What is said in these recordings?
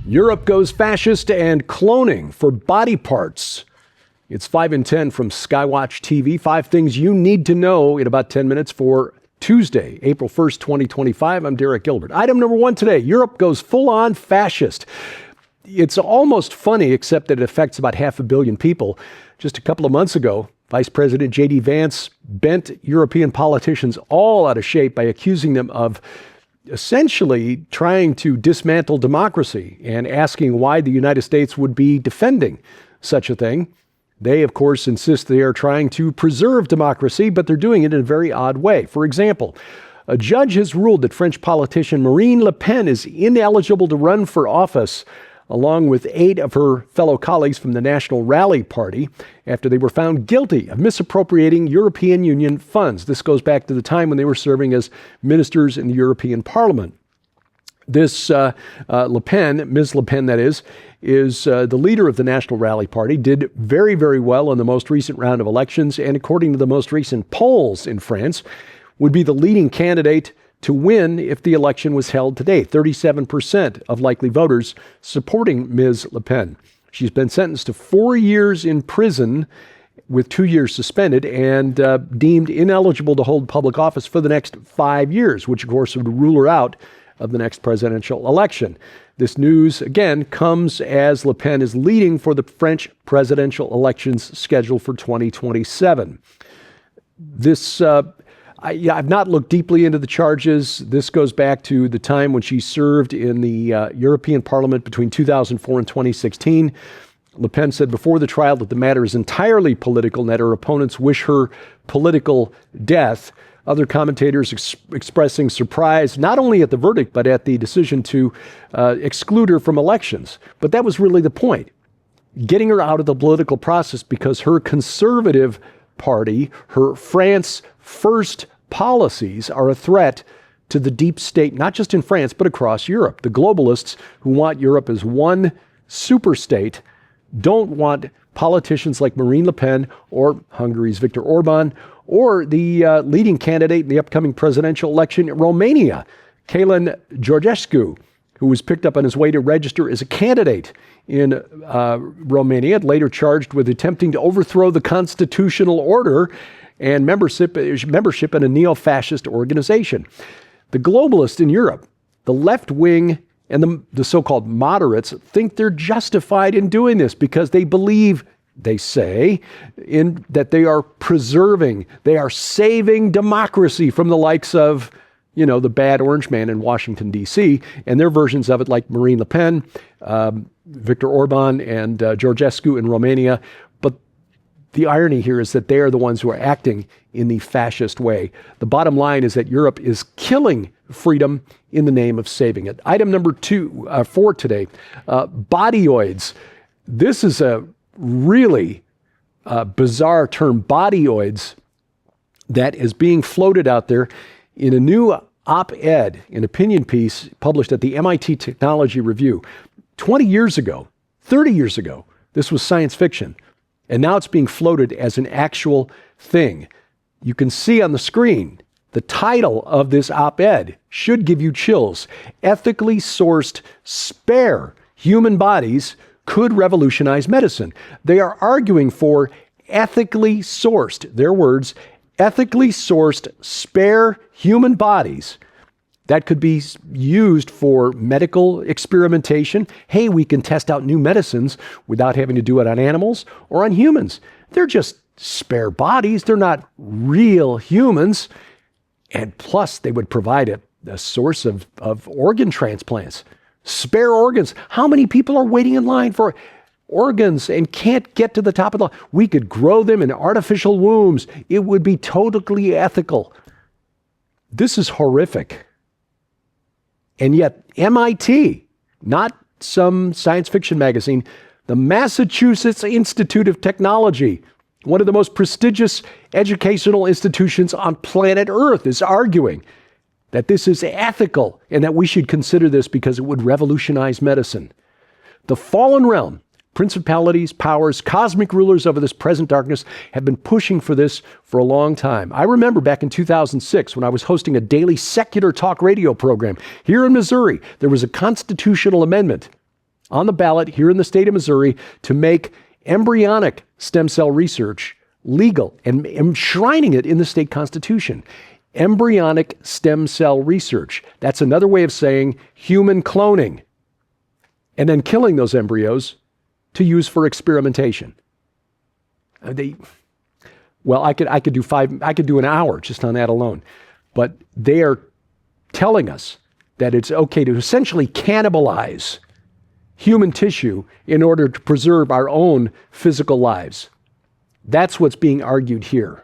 Europe goes fascist and cloning for body parts. It's 5 and 10 from Skywatch TV. 5 things you need to know in about 10 minutes for Tuesday, April 1st, 2025. I'm Derek Gilbert. Item number 1 today, Europe goes full-on fascist. It's almost funny, except that it affects about 500 million people. Just a couple of months ago, Vice President J.D. Vance bent European politicians all out of shape by accusing them of essentially trying to dismantle democracy and asking why the United States would be defending such a thing. They, of course, insist they are trying to preserve democracy, but they're doing it in a very odd way. For example, a judge has ruled that French politician Marine Le Pen is ineligible to run for office, along with 8 of her fellow colleagues from the National Rally Party, after they were found guilty of misappropriating European Union funds. This goes back to the time when they were serving as ministers in the European Parliament. This Le Pen, Ms. Le Pen that is the leader of the National Rally Party, did very, very well in the most recent round of elections, and according to the most recent polls in France, would be the leading candidate to win if the election was held today. 37% of likely voters supporting Ms. Le Pen. She's been sentenced to 4 years in prison with 2 years suspended and deemed ineligible to hold public office for the next 5 years, which of course would rule her out of the next presidential election. This news, again, comes as Le Pen is leading for the French presidential elections scheduled for 2027. I've not looked deeply into the charges. This goes back to the time when she served in the European Parliament between 2004 and 2016. Le Pen said before the trial that the matter is entirely political and that her opponents wish her political death. Other commentators expressing surprise not only at the verdict, but at the decision to exclude her from elections. But that was really the point, getting her out of the political process because her conservative party, her France First policies are a threat to the deep state, not just in France, but across Europe. The globalists who want Europe as one super state don't want politicians like Marine Le Pen or Hungary's Viktor Orban or the leading candidate in the upcoming presidential election in Romania, Călin Georgescu, who was picked up on his way to register as a candidate in Romania, later charged with attempting to overthrow the constitutional order and membership in a neo-fascist organization. The globalists in Europe, the left wing and the so-called moderates, think they're justified in doing this because they believe, they say, in that they are preserving, they are saving democracy from the likes of, the bad orange man in Washington, D.C., and their versions of it, like Marine Le Pen, Viktor Orban, and Georgescu in Romania. But the irony here is that they are the ones who are acting in the fascist way. The bottom line is that Europe is killing freedom in the name of saving it. Item number 4 today, bodyoids. This is a really bizarre term, bodyoids, that is being floated out there in a new op-ed, an opinion piece published at the MIT Technology Review. 20 years ago, 30 years ago, this was science fiction. And now it's being floated as an actual thing. You can see on the screen, the title of this op-ed should give you chills. Ethically sourced spare human bodies could revolutionize medicine. They are arguing for ethically sourced, their words, ethically sourced spare human bodies that could be used for medical experimentation. Hey, we can test out new medicines without having to do it on animals or on humans. They're just spare bodies. They're not real humans. And plus, they would provide a source of organ transplants, spare organs. How many people are waiting in line for organs and can't get to the top of the line? We could grow them in artificial wombs. It would be totally ethical. This is horrific. And yet MIT, not some science fiction magazine, the Massachusetts Institute of Technology, one of the most prestigious educational institutions on planet Earth, is arguing that this is ethical and that we should consider this because it would revolutionize medicine. The fallen realm, principalities, powers, cosmic rulers over this present darkness have been pushing for this for a long time. I remember back in 2006 when I was hosting a daily secular talk radio program here in Missouri, there was a constitutional amendment on the ballot here in the state of Missouri to make embryonic stem cell research legal and enshrining it in the state constitution. Embryonic stem cell research. That's another way of saying human cloning. And then killing those embryos to use for experimentation. I could do an hour just on that alone. But they are telling us that it's okay to essentially cannibalize human tissue in order to preserve our own physical lives. That's what's being argued here.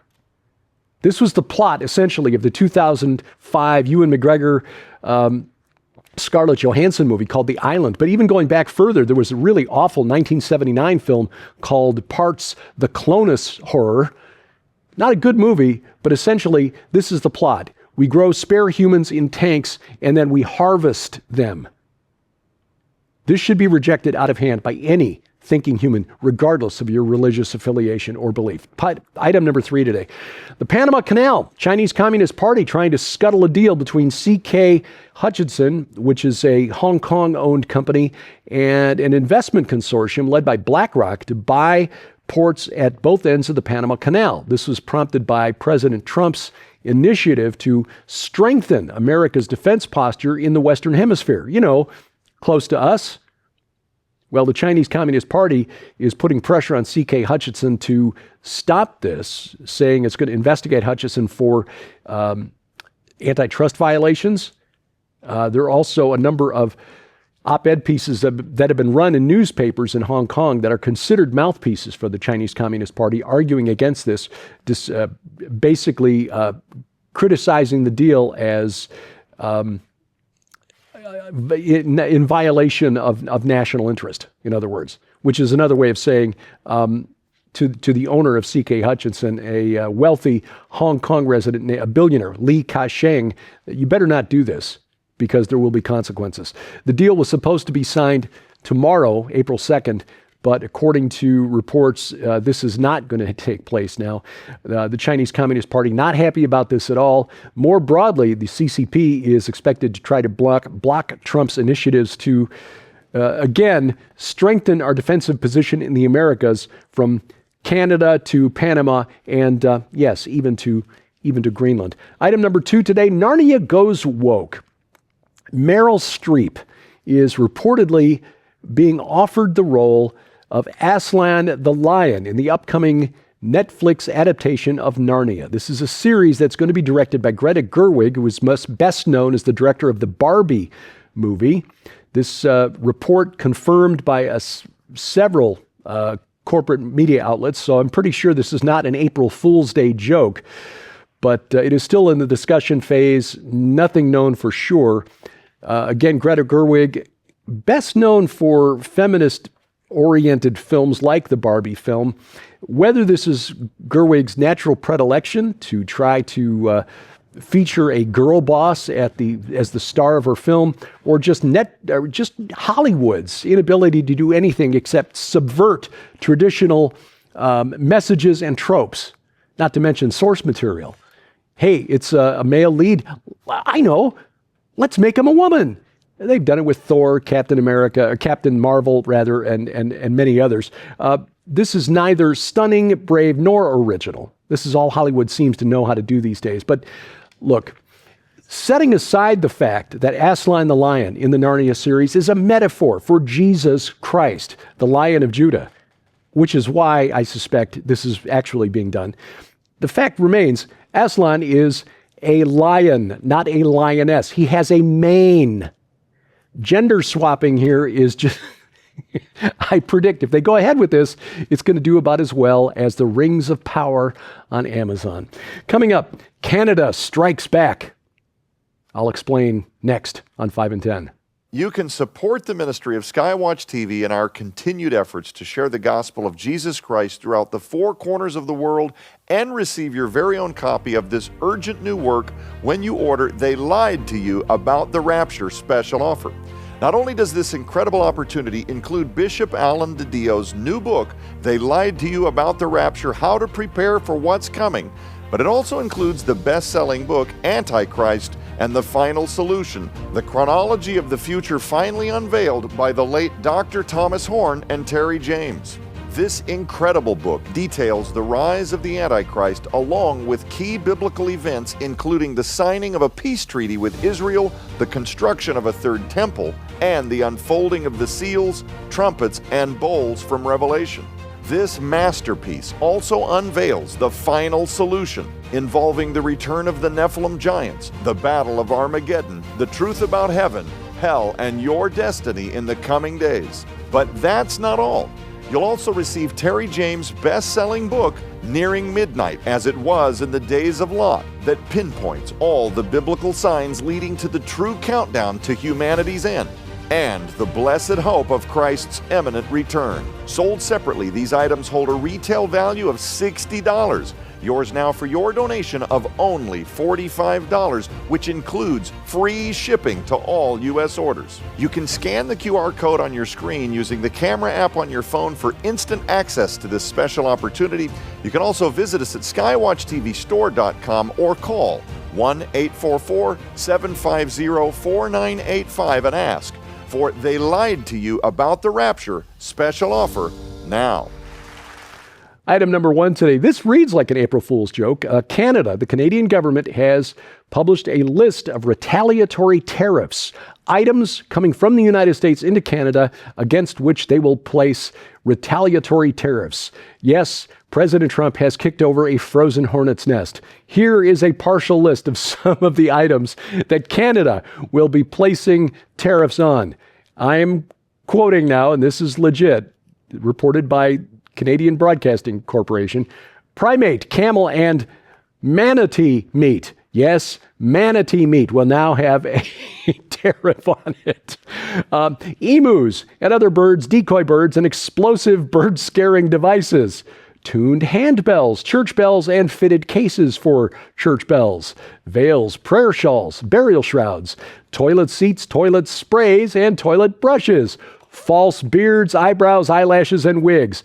This was the plot, essentially, of the 2005 Ewan McGregor, Scarlett Johansson movie called The Island. But even going back further, there was a really awful 1979 film called Parts: The Clonus Horror. Not a good movie, but essentially, this is the plot. We grow spare humans in tanks, and then we harvest them. This should be rejected out of hand by any thinking human, regardless of your religious affiliation or belief. Item number 3 today. The Panama Canal, Chinese Communist Party trying to scuttle a deal between CK Hutchison, which is a Hong Kong-owned company, and an investment consortium led by BlackRock to buy ports at both ends of the Panama Canal. This was prompted by President Trump's initiative to strengthen America's defense posture in the Western Hemisphere. You know, close to us. Well, the Chinese Communist Party is putting pressure on CK Hutchison to stop this, saying it's going to investigate Hutchison for antitrust violations. There are also a number of op-ed pieces that have been run in newspapers in Hong Kong that are considered mouthpieces for the Chinese Communist Party, arguing against this basically criticizing the deal as in violation of national interest, in other words, which is another way of saying to the owner of CK Hutchison, a wealthy Hong Kong resident, a billionaire, Li Ka-sheng, you better not do this because there will be consequences. The deal was supposed to be signed tomorrow, April 2nd, but according to reports, this is not going to take place now. The Chinese Communist Party not happy about this at all. More broadly, the CCP is expected to try to block Trump's initiatives to, again, strengthen our defensive position in the Americas from Canada to Panama and, yes, even to Greenland. Item number 2 today, Narnia goes woke. Meryl Streep is reportedly being offered the role of Aslan the Lion in the upcoming Netflix adaptation of Narnia. This is a series that's going to be directed by Greta Gerwig, who is best known as the director of the Barbie movie. This report confirmed by several corporate media outlets, so I'm pretty sure this is not an April Fool's Day joke, but it is still in the discussion phase, nothing known for sure. Again, Greta Gerwig, best known for feminist-oriented films like the Barbie film. Whether this is Gerwig's natural predilection to try to feature a girl boss as the star of her film, or just Hollywood's inability to do anything except subvert traditional messages and tropes, not to mention source material. Hey, it's a male lead. I know. Let's make him a woman. They've done it with Thor, Captain America, or Captain Marvel, rather, and many others. This is neither stunning, brave, nor original. This is all Hollywood seems to know how to do these days. But look, setting aside the fact that Aslan the Lion in the Narnia series is a metaphor for Jesus Christ, the Lion of Judah, which is why I suspect this is actually being done. The fact remains, Aslan is a lion, not a lioness. He has a mane. Gender swapping here is just, I predict if they go ahead with this, it's going to do about as well as the Rings of Power on Amazon. Coming up, Canada strikes back. I'll explain next on 5 and 10. You can support the ministry of Skywatch TV and our continued efforts to share the gospel of Jesus Christ throughout the 4 corners of the world and receive your very own copy of this urgent new work when you order They Lied to You About the Rapture special offer. Not only does this incredible opportunity include Bishop Alan DiDio's new book, They Lied to You About the Rapture, How to Prepare for What's Coming, but it also includes the best-selling book, Antichrist and the Final Solution, the chronology of the future finally unveiled by the late Dr. Thomas Horn and Terry James. This incredible book details the rise of the Antichrist along with key biblical events, including the signing of a peace treaty with Israel, the construction of a third temple, and the unfolding of the seals, trumpets, and bowls from Revelation. This masterpiece also unveils the final solution, involving the return of the Nephilim giants, the battle of Armageddon, the truth about heaven, hell, and your destiny in the coming days. But that's not all. You'll also receive Terry James' best-selling book, Nearing Midnight, as it was in the days of Lot, that pinpoints all the biblical signs leading to the true countdown to humanity's end, and the blessed hope of Christ's imminent return. Sold separately, these items hold a retail value of $60. Yours now for your donation of only $45, which includes free shipping to all U.S. orders. You can scan the QR code on your screen using the camera app on your phone for instant access to this special opportunity. You can also visit us at skywatchtvstore.com or call 1-844-750-4985 and ask for They Lied to You About the Rapture special offer now. Item number one today. This reads like an April Fool's joke. Canada, the Canadian government, has published a list of retaliatory tariffs, items coming from the United States into Canada against which they will place retaliatory tariffs. Yes, President Trump has kicked over a frozen hornet's nest. Here is a partial list of some of the items that Canada will be placing tariffs on. I'm quoting now, and this is legit, reported by Canadian Broadcasting Corporation. Primate, camel, and manatee meat. Yes, manatee meat will now have a tariff on it. Emus and other birds, decoy birds, and explosive bird-scaring devices. Tuned handbells, church bells, and fitted cases for church bells. Veils, prayer shawls, burial shrouds, toilet seats, toilet sprays, and toilet brushes. False beards, eyebrows, eyelashes, and wigs.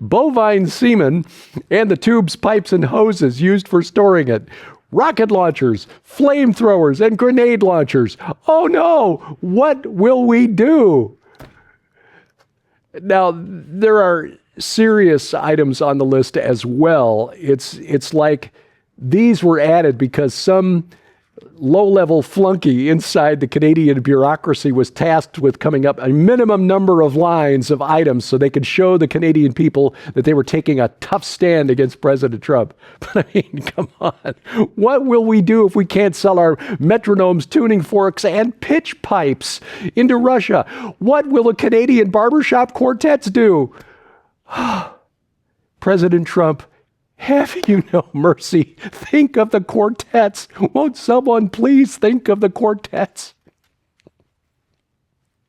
Bovine semen and the tubes, pipes, and hoses used for storing it. Rocket launchers, flamethrowers, and grenade launchers. Oh no, what will we do? Now, there are serious items on the list as well. It's like these were added because some low-level flunky inside the Canadian bureaucracy was tasked with coming up a minimum number of lines of items so they could show the Canadian people that they were taking a tough stand against President Trump. But I mean, come on. What will we do if we can't sell our metronomes, tuning forks, and pitch pipes into Russia? What will the Canadian barbershop quartets do? President Trump, have you no mercy? Think of the quartets. Won't someone please think of the quartets?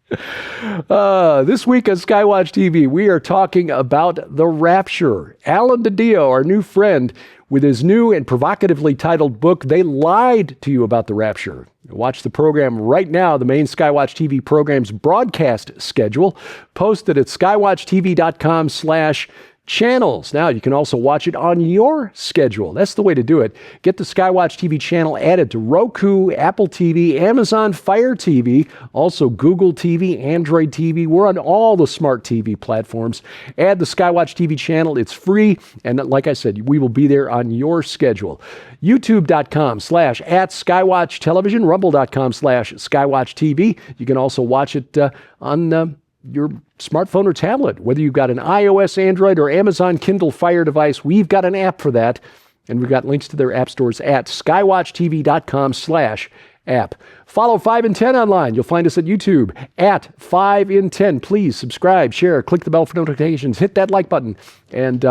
This week on Skywatch TV, we are talking about the rapture. Alan DiDio, our new friend, with his new and provocatively titled book, They Lied to You About the Rapture. Watch the program right now, the main Skywatch TV program's broadcast schedule, posted at skywatchtv.com/channels. Now, you can also watch it on your schedule. That's the way to do it. Get the Skywatch TV channel added to Roku, Apple TV, Amazon Fire TV, also Google TV, Android TV. We're on all the smart TV platforms. Add the Skywatch TV channel. It's free. And like I said, we will be there on your schedule. YouTube.com/@Skywatch Television, Rumble.com/Skywatch TV. You can also watch it on your smartphone or tablet, whether you've got an iOS, Android, or Amazon Kindle Fire device. We've got an app for that, and we've got links to their app stores at skywatchtv.com/app. Follow 5 in 10 online. You'll find us at YouTube at 5 in 10. Please subscribe, share, click the bell for notifications, hit that like button. And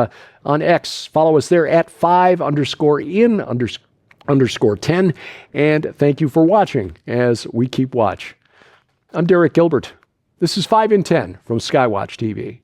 on X, follow us there at 5_in_10. And thank you for watching as we keep watch. I'm Derek Gilbert. This is 5 in 10 from Skywatch TV.